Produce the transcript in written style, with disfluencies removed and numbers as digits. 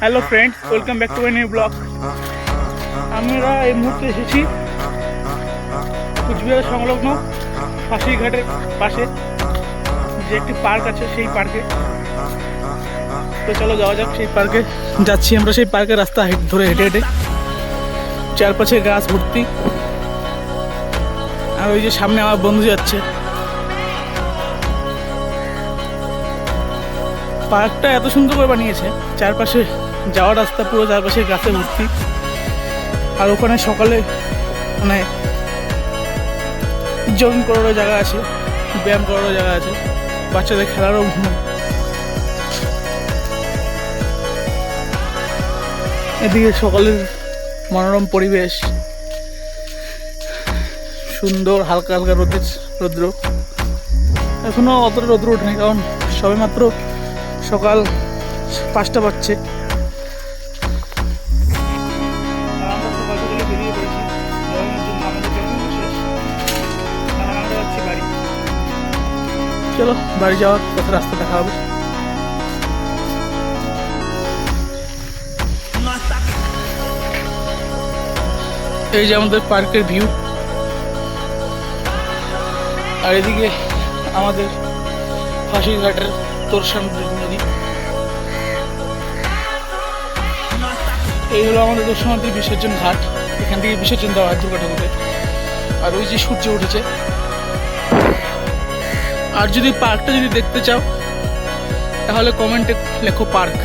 Hello friends, welcome back to my new blog. আমরা এই মুহূর্তে এসেছি কুচবিহার সংলগ্ন ফাঁসিঘাটের পাশে যে একটি পার্ক আছে, সেই পার্কে। তো চলো যাওয়া যাক সেই পার্কে। যাচ্ছি আমরা সেই পার্কের রাস্তা ধরে হেঁটে হেঁটে, চারপাশে গাছ ভর্তি। আর ওই যে সামনে আমার বন্ধু যাচ্ছে। পার্কটা এত সুন্দর করে বানিয়েছে, চারপাশে যাওয়ার রাস্তা পুরো চারপাশে গাছে ভর্তি। আর ওখানে সকালে মানে জগিং করারও জায়গা আছে, ব্যায়াম করারও জায়গা আছে, বাচ্চাদের খেলারও। এদিকে সকালের মনোরম পরিবেশ, সুন্দর হালকা হালকা রৌদ্র। এখনও অতটা রৌদ্র ওঠেনি, কারণ সবে মাত্র সকাল 5টা বাজছে। চলো বাড়ি যাওয়ার পথে রাস্তা দেখা হবে। এই যে আমাদের পার্কের ভিউ, আর এদিকে আমাদের ফাঁসিঘাটের তোরসান নদী। এই হলো আমাদের তোরসানদীর বিসর্জন ঘাট। এখান থেকে বিসর্জন দেওয়া হয় দুর্গা ঠাকুরকে। আর ওই যে সূর্য উঠেছে। আর যদি পার্কটা যদি দেখতে চাও তাহলে কমেন্টে লেখো পার্ক।